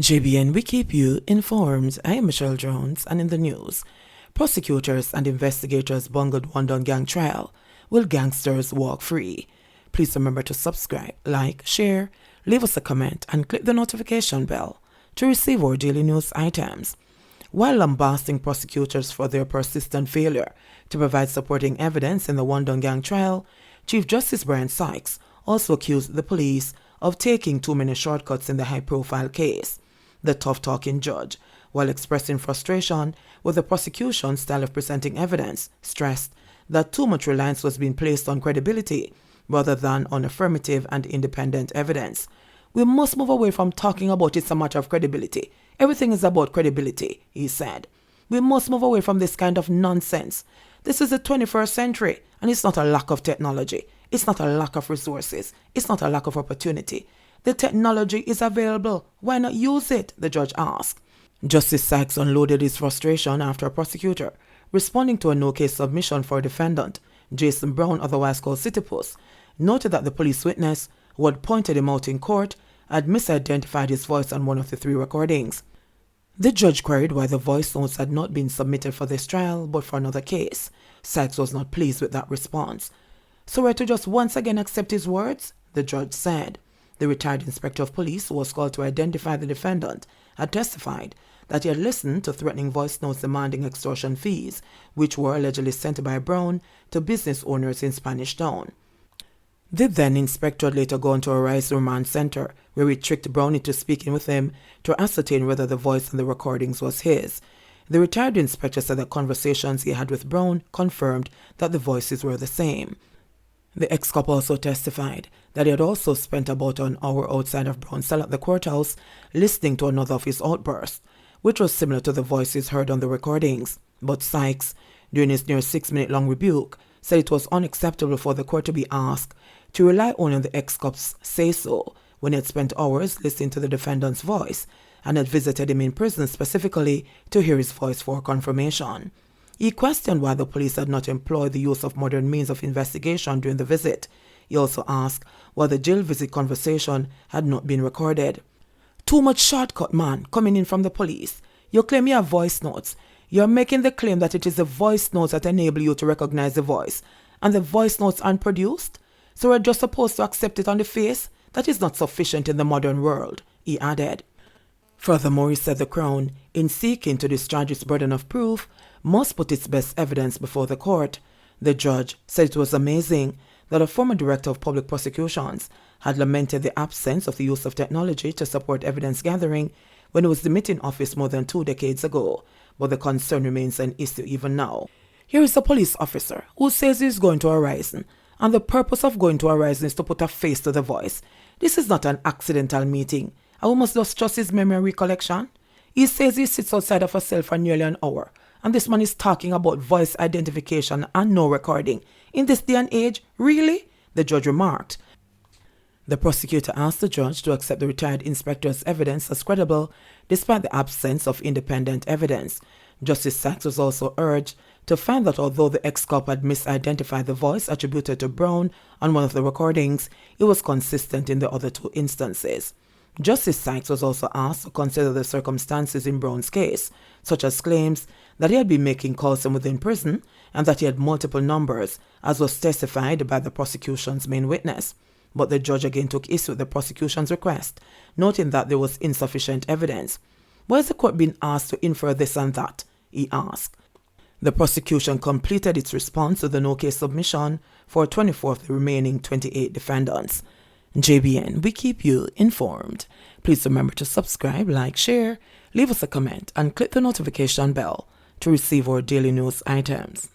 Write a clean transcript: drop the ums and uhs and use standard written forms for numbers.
JBN, we keep you informed. I am Michelle Jones, and in the news, prosecutors and investigators bungled London gang trial. Will gangsters walk free? Please remember to subscribe, like, share, leave us a comment, and click the notification bell to receive our daily news items. While lambasting prosecutors for their persistent failure to provide supporting evidence in the London gang trial, Chief Justice Brian Sykes also accused the police of taking too many shortcuts in the high-profile case. The tough-talking judge, while expressing frustration with the prosecution's style of presenting evidence, stressed that too much reliance was being placed on credibility rather than on affirmative and independent evidence. We must move away from talking about it's a matter of credibility. Everything is about credibility, he said. We must move away from this kind of nonsense. This is the 21st century, and it's not a lack of technology. It's not a lack of resources. It's not a lack of opportunity. The technology is available. Why not use it? The judge asked. Justice Sykes unloaded his frustration after a prosecutor, responding to a no-case submission for a defendant, Jason Brown, otherwise called Citypuss, noted that the police witness, who had pointed him out in court, had misidentified his voice on one of the 3 recordings. The judge queried why the voice notes had not been submitted for this trial but for another case. Sykes was not pleased with that response. So we're to just once again accept his words? The judge said. The retired inspector of police, who was called to identify the defendant, had testified that he had listened to threatening voice notes demanding extortion fees, which were allegedly sent by Brown to business owners in Spanish Town. The then inspector had later gone to a Rise Remand Center, where he tricked Brown into speaking with him to ascertain whether the voice in the recordings was his. The retired inspector said that conversations he had with Brown confirmed that the voices were the same. The ex-cop also testified that he had also spent about an hour outside of Brown's cell at the courthouse listening to another of his outbursts, which was similar to the voices heard on the recordings. But Sykes, during his near 6-minute-long rebuke, said it was unacceptable for the court to be asked to rely only on the ex-cop's say-so when he had spent hours listening to the defendant's voice and had visited him in prison specifically to hear his voice for confirmation. He questioned why the police had not employed the use of modern means of investigation during the visit. He also asked why the jail visit conversation had not been recorded. Too much shortcut, man, coming in from the police. You claim you have voice notes. You're making the claim that it is the voice notes that enable you to recognize the voice, and the voice notes aren't produced? So we're just supposed to accept it on the face? That is not sufficient in the modern world, he added. Furthermore, he said the Crown, in seeking to discharge its burden of proof, must put its best evidence before the court. The judge said it was amazing that a former director of public prosecutions had lamented the absence of the use of technology to support evidence gathering when he was demitting office more than 2 decades ago, but the concern remains an issue even now. Here is a police officer who says he is going to Horizon, and the purpose of going to Horizon is to put a face to the voice. This is not an accidental meeting, and we must just trust his memory and recollection. He says he sits outside of a cell for nearly an hour, and this man is talking about voice identification and no recording. In this day and age, really? The judge remarked. The prosecutor asked the judge to accept the retired inspector's evidence as credible, despite the absence of independent evidence. Justice Sykes was also urged to find that although the ex-cop had misidentified the voice attributed to Brown on one of the recordings, it was consistent in the other 2 instances. Justice Sykes was also asked to consider the circumstances in Brown's case, such as claims that he had been making calls from within prison and that he had multiple numbers, as was testified by the prosecution's main witness. But the judge again took issue with the prosecution's request, noting that there was insufficient evidence. Why is the court being asked to infer this and that? He asked. The prosecution completed its response to the no-case submission for 24 of the remaining 28 defendants. JBN, we keep you informed. Please remember to subscribe, like, share, leave us a comment, and click the notification bell to receive our daily news items.